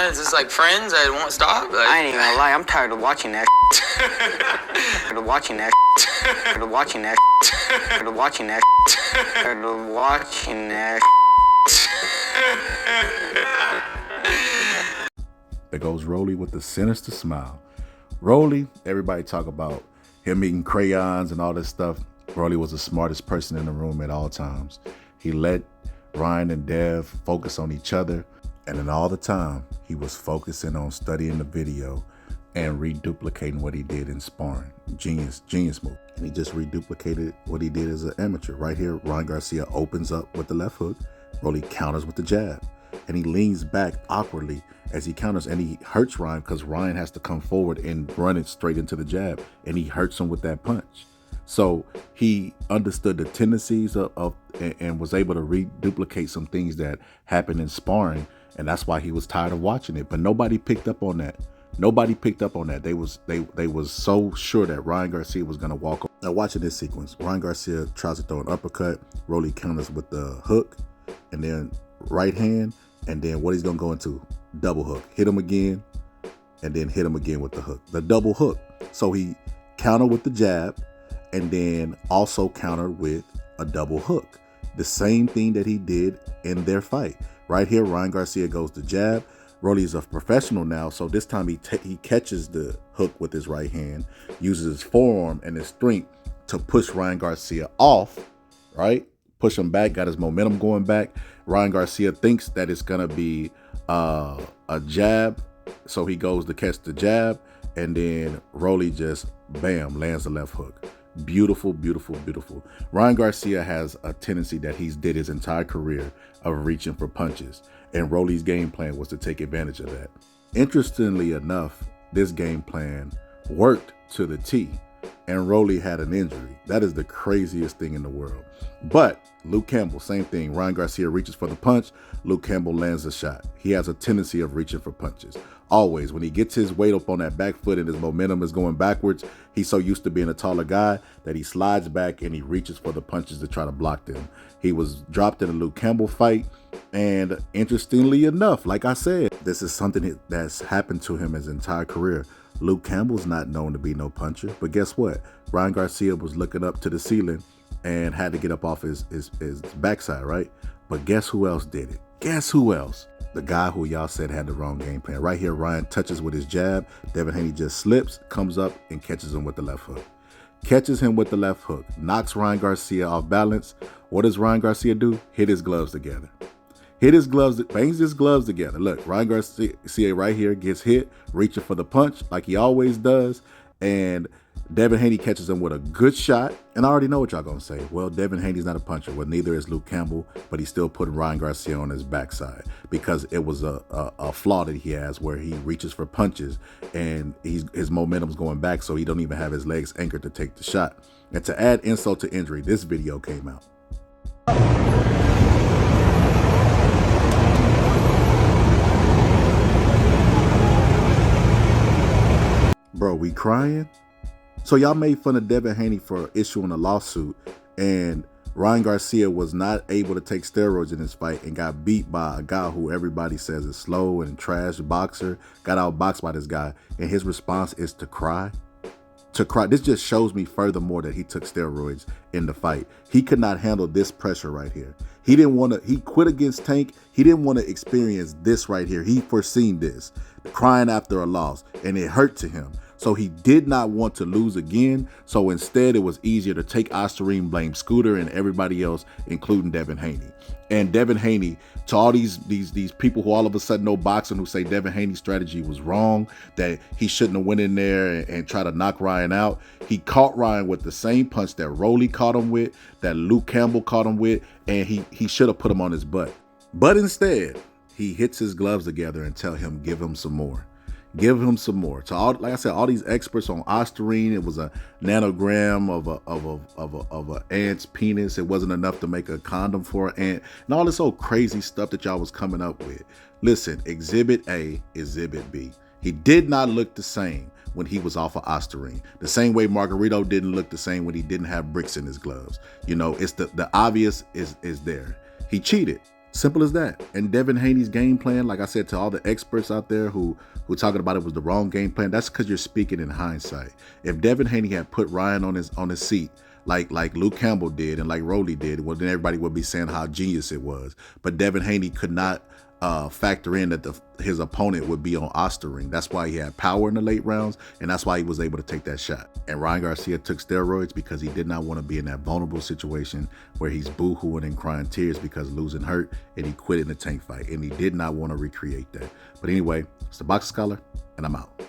man? Is this like Friends that won't stop? Like, I ain't even gonna lie, I'm tired of watching that. Tired of watching that. Tired of watching that. Tired of watching that. Tired of watching that. There goes Rolly with the sinister smile. Rolly, everybody talk about him eating crayons and all this stuff. Rolly was the smartest person in the room at all times. He let Ryan and Dev focus on each other, and then all the time he was focusing on studying the video and reduplicating what he did in sparring. Genius move. And he just reduplicated what he did as an amateur. Right here, Ryan Garcia opens up with the left hook. Rolly counters with the jab, and he leans back awkwardly as he counters, and he hurts Ryan because Ryan has to come forward and run it straight into the jab, and he hurts him with that punch. So he understood the tendencies of and was able to reduplicate some things that happened in sparring, and that's why he was tired of watching it. But nobody picked up on that. Nobody picked up on that. They was so sure that Ryan Garcia was gonna walk. Now watching this sequence, Ryan Garcia tries to throw an uppercut. Rolly counters with the hook, and then right hand, and then what he's gonna go into? Double hook. Hit him again, and then hit him again with the hook. The double hook. So he countered with the jab, and then also countered with a double hook. The same thing that he did in their fight. Right here, Ryan Garcia goes to jab. Rolly's a professional now, so this time he catches the hook with his right hand, uses his forearm and his strength to push Ryan Garcia off, right? Push him back, got his momentum going back. Ryan Garcia thinks that it's gonna be a jab, so he goes to catch the jab, and then Rolly just, bam, lands the left hook. Beautiful, beautiful, beautiful. Ryan Garcia has a tendency that he's did his entire career of reaching for punches, and Rolly's game plan was to take advantage of that. Interestingly enough, this game plan worked to the T, and Rolly had an injury. That is the craziest thing in the world. But Luke Campbell, same thing. Ryan Garcia reaches for the punch. Luke Campbell lands a shot. He has a tendency of reaching for punches. Always, when he gets his weight up on that back foot and his momentum is going backwards, he's so used to being a taller guy that he slides back and he reaches for the punches to try to block them. He was dropped in a Luke Campbell fight, and interestingly enough, like I said, this is something that's happened to him his entire career. Luke Campbell's not known to be no puncher, but guess what? Ryan Garcia was looking up to the ceiling and had to get up off his backside, right? But guess who else did it? Guess who else? The guy who y'all said had the wrong game plan. Right here, Ryan touches with his jab. Devin Haney just slips, comes up, and catches him with the left hook. Catches him with the left hook, knocks Ryan Garcia off balance. What does Ryan Garcia do? Hit his gloves together. Hit his gloves, bangs his gloves together. Look, Ryan Garcia right here gets hit, reaching for the punch like he always does, and Devin Haney catches him with a good shot. And I already know what y'all gonna say. Well, Devin Haney's not a puncher. Well, neither is Luke Campbell, but he's still putting Ryan Garcia on his backside because it was a flaw that he has where he reaches for punches and his momentum's going back, so he don't even have his legs anchored to take the shot. And to add insult to injury, this video came out. Bro, we crying? So y'all made fun of Devin Haney for issuing a lawsuit, and Ryan Garcia was not able to take steroids in his fight and got beat by a guy who everybody says is slow and trash boxer, got outboxed by this guy, and his response is to cry? To cry. This just shows me furthermore that he took steroids in the fight. He could not handle this pressure right here. He quit against Tank. He didn't want to experience this right here. He foreseen this, crying after a loss, and it hurt to him. So he did not want to lose again. So instead, it was easier to take Ostarine, blame Scooter and everybody else, including Devin Haney. And Devin Haney, to all these people who all of a sudden know boxing, who say Devin Haney's strategy was wrong, that he shouldn't have went in there and try to knock Ryan out. He caught Ryan with the same punch that Rolly caught him with, that Luke Campbell caught him with, and he should have put him on his butt. But instead, he hits his gloves together and tell him, give him some more. Give him some more. To all, like I said, all these experts on Ostarine, it was a nanogram of a ant's penis. It wasn't enough to make a condom for an ant, and all this old crazy stuff that y'all was coming up with. Listen, Exhibit A, Exhibit B. He did not look the same when he was off of Ostarine. The same way Margarito didn't look the same when he didn't have bricks in his gloves. You know, it's the obvious is there. He cheated. Simple as that. And Devin Haney's game plan, like I said to all the experts out there who talking about it was the wrong game plan, that's because you're speaking in hindsight. If Devin Haney had put Ryan on his seat, like Luke Campbell did and like Roley did, well, then everybody would be saying how genius it was. But Devin Haney could not factor in that his opponent would be on Ostarine. That's why he had power in the late rounds, and that's why he was able to take that shot. And Ryan Garcia took steroids because he did not want to be in that vulnerable situation where he's boo-hooing and crying tears because losing hurt, and he quit in the tank fight, and he did not want to recreate that. But anyway, it's the Boxing Scholar, and I'm out.